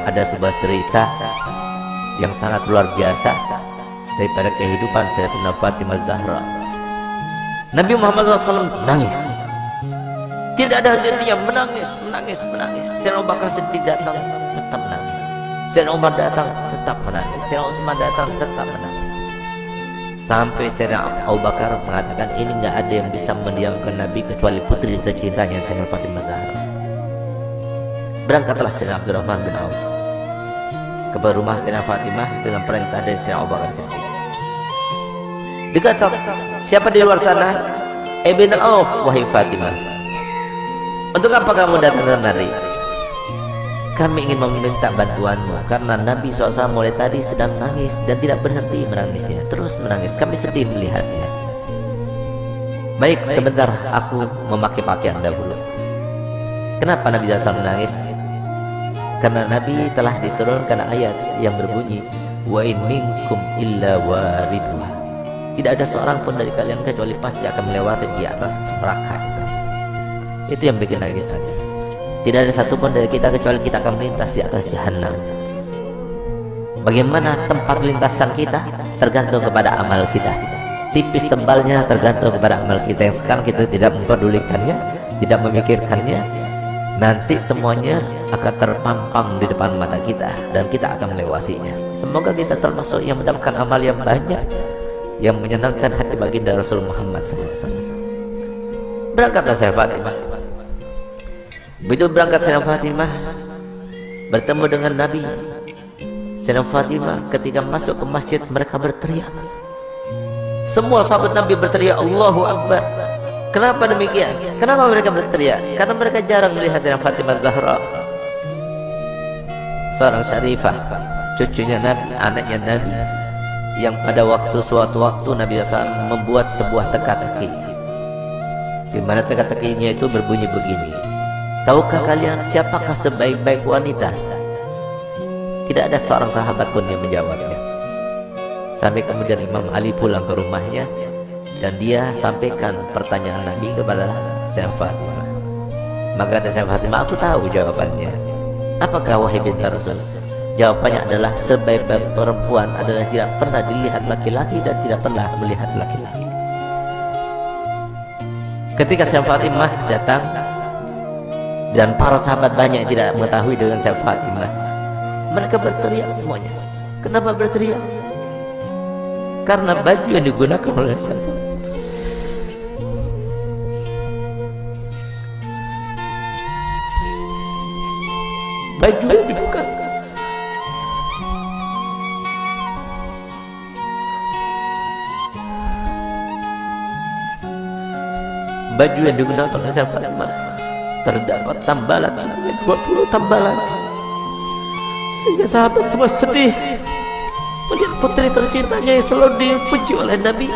ada sebuah cerita yang sangat luar biasa daripada kehidupan Sayyidatina Fatimah Zahra. Nabi Muhammad SAW menangis, tidak ada hentinya, menangis. Sayyidina Abu Bakar Siddiq datang, tetap menangis. Sayyidina Umar datang, tetap menangis. Sayyidina Utsman datang, tetap menangis. Sampai Sayyidina Abu Bakar mengatakan, ini nggak ada yang bisa mendiamkan Nabi kecuali putri tercintanya Sayyidatina Fatimah Zahra. Berangkatlah Sayyidina Abdurrahman bin Auf ke rumah Sayyidatina Fatimah dengan perintah dari Sayyidina Abu Bakar Siddiq. Dikatakan, siapa di luar sana? Ibn Auf, wahai Fatimah, untuk apa kamu datang kemari? Kami ingin meminta bantuanmu karena Nabi SAW mulai tadi sedang nangis dan tidak berhenti menangisnya, terus menangis. Kami sedih melihatnya. Baik, sebentar, aku memakai pakaian dahulu. Kenapa Nabi SAW menangis? Karena Nabi telah diturunkan ayat yang berbunyi, wa in minkum illa wariduha. Tidak ada seorang pun dari kalian kecuali pasti akan melewati di atas neraka itu. Itu yang bikin nangis saja. Tidak ada satupun dari kita kecuali kita akan melintas di atas jahanam. Bagaimana tempat lintasan kita tergantung kepada amal kita. Tipis tebalnya tergantung kepada amal kita. Yang sekarang kita tidak memperdulikannya, tidak memikirkannya, nanti semuanya akan terpampang di depan mata kita dan kita akan melewatinya. Semoga kita termasuk yang mendapatkan amal yang banyak, yang menyenangkan hati baginda Rasul Muhammad SAW. Berangkatlah Sayyidatina Fatimah. Begitu berangkat Sayyidatina Fatimah bertemu dengan Nabi. Sayyidatina Fatimah ketika masuk ke masjid, mereka berteriak. Semua sahabat Nabi berteriak Allahu Akbar. Kenapa demikian? Kenapa mereka berteriak? Karena mereka jarang melihat Sayyidatina Fatimah Zahra, seorang syarifah, cucunya Nabi, anaknya Nabi, yang pada suatu waktu Nabi SAW membuat sebuah teka-teki, di mana teka-tekinya itu berbunyi begini. Tahukah kalian siapakah sebaik-baik wanita? Tidak ada seorang sahabat pun yang menjawabnya. Sampai kemudian Imam Ali pulang ke rumahnya dan dia sampaikan pertanyaan Nabi kepada Sayyidatina Fatimah. Maka kata Sayyidatina Fatimah, aku tahu jawabannya. Apakah wahai binti Rasul? Jawabannya adalah sebaik-baik perempuan adalah tidak pernah dilihat laki-laki dan tidak pernah melihat laki-laki. Ketika Sayyidatina Fatimah datang, dan para sahabat banyak yang tidak mengetahui dengan Sayyidatina Fatimah, mereka berteriak semuanya. Kenapa berteriak? Karena baju yang digunakan oleh Sayyidatina, baju yang dibuka, baju yang digunakan oleh Sayyidatina Fatimah terdapat tambalan sebanyak 20 tambalan, sehingga sahabat semua sedih melihat putri tercintanya yang selalu dipuji oleh Nabi,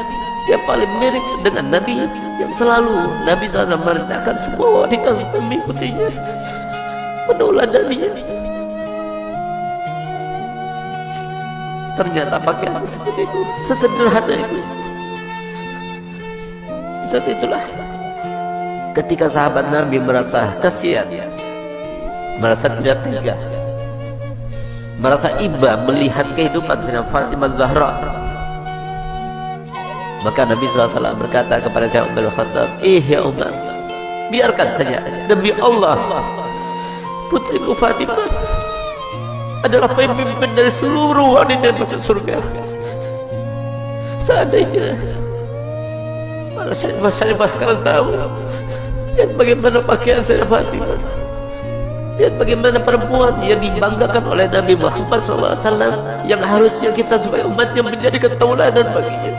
yang paling mirip dengan Nabi, yang selalu Nabi SAW merintahkan semua wanita supaya mengikutinya, meneladaninya. Ternyata pakaian seperti itu, sesederhana itu. Saat itulah ketika sahabat Nabi merasa kasihan, merasa tidak tega, merasa iba melihat kehidupan Sayyidatina Fatimah Zahra, maka Nabi SAW berkata kepada Sayyidina Umar bin Khattab, ya Umar, biarkan saja, demi Allah putriku Fatimah adalah pemimpin dari seluruh wanita yang masuk surga. Seandainya para syarifah sekarang tahu, lihat bagaimana pakaian Sayyidatina Fatimah, lihat bagaimana perempuan yang dibanggakan oleh Nabi Muhammad SAW, yang harusnya kita sebagai umatnya menjadikan tauladan baginya.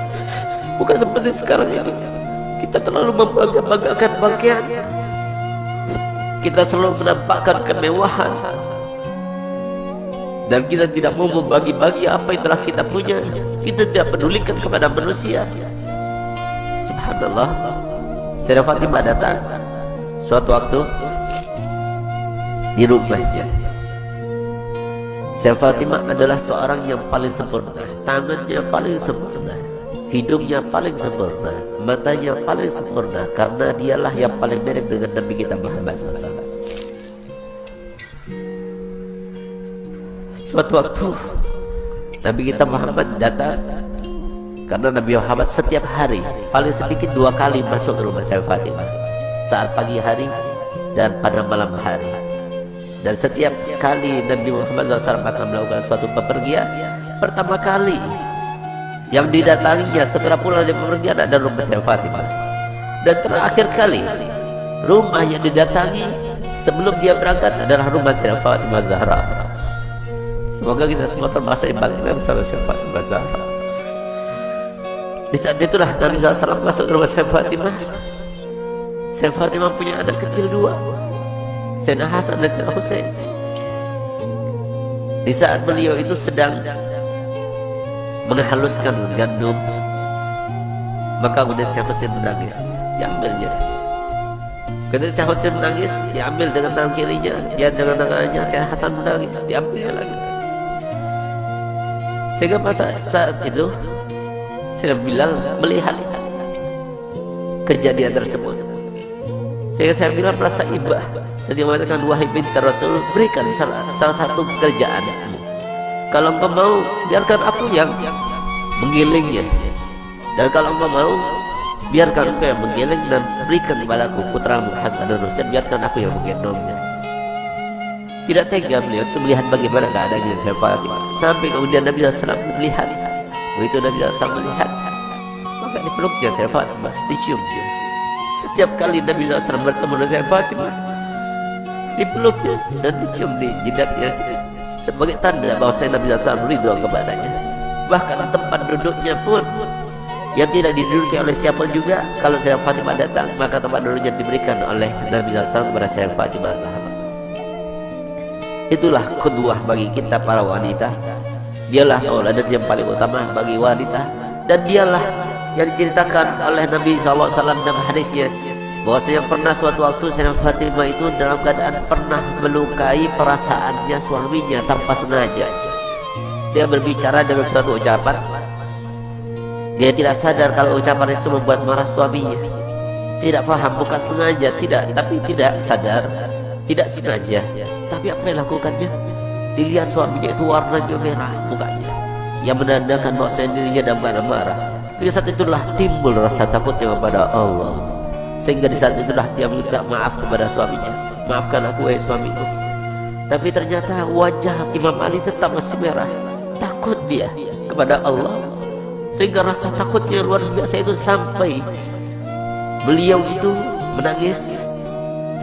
Bukan seperti sekarang ini, kita terlalu membanggakan pakaian, kita selalu menampakkan kemewahan, dan kita tidak mau membagi-bagi apa yang telah kita punya. Kita tidak pedulikan kepada manusia. Subhanallah, Sayyidatina Fatimah datang suatu waktu di rumahnya. Sayyidatina Fatimah adalah seorang yang paling sempurna, tangannya paling sempurna, hidungnya paling sempurna, matanya paling sempurna, karena dialah yang paling mirip dengan Nabi kita Muhammad SAW. Suatu waktu Nabi kita Muhammad datang, karena Nabi Muhammad setiap hari paling sedikit 2 kali masuk ke rumah Sayyidah Fatimah, saat pagi hari dan pada malam hari. Dan setiap kali Nabi Muhammad SAW akan melakukan suatu bepergian, pertama kali yang didatanginya setelah pulang dari bepergian ada rumah Sayyidah Fatimah. Dan terakhir kali rumah yang didatangi sebelum dia berangkat adalah rumah Sayyidah Fatimah Zahra. Semoga kita semua termasuk dibangkitkan sama Sayyidah Fatimah Zahra. Di saat itulah Nabi SAW masuk ke rumah Sayyidah Fatimah. Sayyidah Fatimah punya anak kecil 2, Sayyidina Hasan dan Sayyidina Husain. Di saat beliau itu sedang menghaluskan gandum, maka kemudian Sayyidina Husain menangis, diambilnya. Ketika Sayyidina Husain menangis, diambil dengan tangan kirinya, dia dengan tangannya. Sayyidina Hasan menangis, diambilnya lagi. Sehingga saat itu Sayyidina Bilal melihat kejadian tersebut. Sehingga Sayyidina Bilal merasa iba dan dia mengatakan, wahai binti Rasul, berikan salah satu pekerjaan. Kalau engkau mau, biarkan aku yang menggilingnya. Dan kalau engkau mau, biarkan engkau yang menggiling dan berikan kepadaku putramu Hasan dan Husain, biarkan aku yang menggendongnya. Tidak tega beliau untuk melihat bagaimana keadaannya Sayyidah Fatimah. Sampai kemudian Nabi SAW melihat. Begitu Nabi SAW melihat, maka dipeluknya Sayyidah Fatimah, diciumnya. Setiap kali Nabi SAW bertemu dengan Sayyidah Fatimah, dipeluknya dan dicium di jidatnya sebagai tanda bahwa Nabi SAW ridho kepadanya. Bahkan tempat duduknya pun yang tidak diduduki oleh siapa juga, kalau Sayyidah Fatimah datang, maka tempat duduknya diberikan oleh Nabi SAW kepada Sayyidah Fatimah Zahra. Itulah kedua bagi kita para wanita. Dialah tauladan yang paling utama bagi wanita, dan dialah yang diceritakan oleh Nabi SAW dalam hadisnya, bahwasanya pernah suatu waktu Sayyidah Fatimah itu dalam keadaan pernah melukai perasaannya suaminya tanpa sengaja. Dia berbicara dengan suatu ucapan, dia tidak sadar kalau ucapan itu membuat marah suaminya. Tidak paham, bukan sengaja, tapi tidak sadar, tidak sengaja. Tapi apa yang lakukannya? Dilihat suaminya itu warnanya merah mukanya, yang menandakan bahwa dirinya dalam keadaan marah. Di saat itulah timbul rasa takutnya kepada Allah, sehingga di saat itulah dia minta maaf kepada suaminya. Maafkan aku wahai suamiku. Tapi ternyata wajah Imam Ali tetap masih merah. Takut dia kepada Allah, sehingga rasa takutnya luar biasa itu sampai beliau itu menangis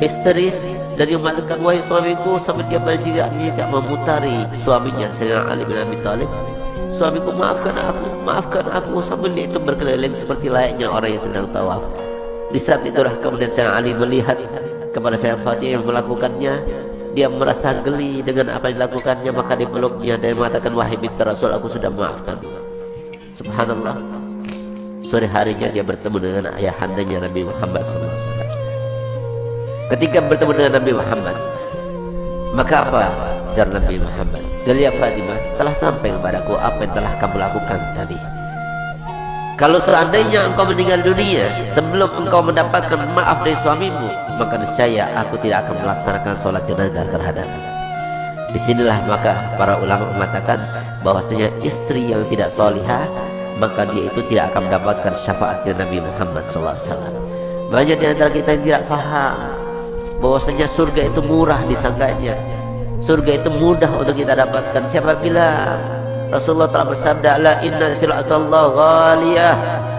histeris dan dia mengatakan, wahai suamiku, sampai dia berjiraknya tidak memutari suaminya Sayyidina Ali bin Abi Thalib. Suamiku, maafkan aku, sambil dia itu berkeliling seperti layaknya orang yang sedang tawaf. Di saat itulah kemudian Sayyidina Ali melihat kepada Sayyidah Fatimah yang melakukannya. Dia merasa geli dengan apa yang dilakukannya, maka dipeluknya dan mengatakan, wahai binti Rasul, aku sudah maafkan. Subhanallah, sore harinya dia bertemu dengan ayahandanya Nabi Muhammad SAW. Ketika bertemu dengan Nabi Muhammad, maka apa ujar Nabi Muhammad? Ya Fatimah, telah sampai kepadaku apa yang telah kamu lakukan tadi. Kalau seandainya engkau meninggal dunia sebelum engkau mendapatkan maaf dari suamimu, maka niscaya aku tidak akan melaksanakan sholat jenazah terhadapmu. Disinilah maka para ulama mengatakan bahwasanya istri yang tidak solihah, maka dia itu tidak akan mendapatkan syafaatnya Nabi Muhammad SAW. Banyak di antara kita yang tidak faham bahwasanya surga itu murah disangkanya, surga itu mudah untuk kita dapatkan. Siapa bilang? Rasulullah telah bersabda, ala inna sil'atallah ghaliyah,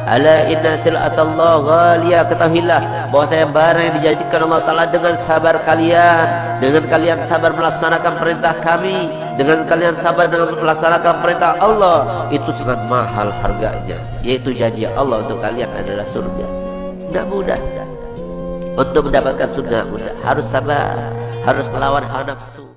ala inna sil'atallah ghaliyah. Ketahuilah bahwasanya barang yang dijanjikan Allah Ta'ala dengan sabar kalian, dengan kalian sabar melaksanakan perintah kami, dengan kalian sabar dengan melaksanakan perintah Allah, itu sangat mahal harganya, yaitu janji Allah untuk kalian adalah surga. Tidak mudah untuk mendapatkan surga, mudah. Harus sabar, harus melawan hawa nafsu.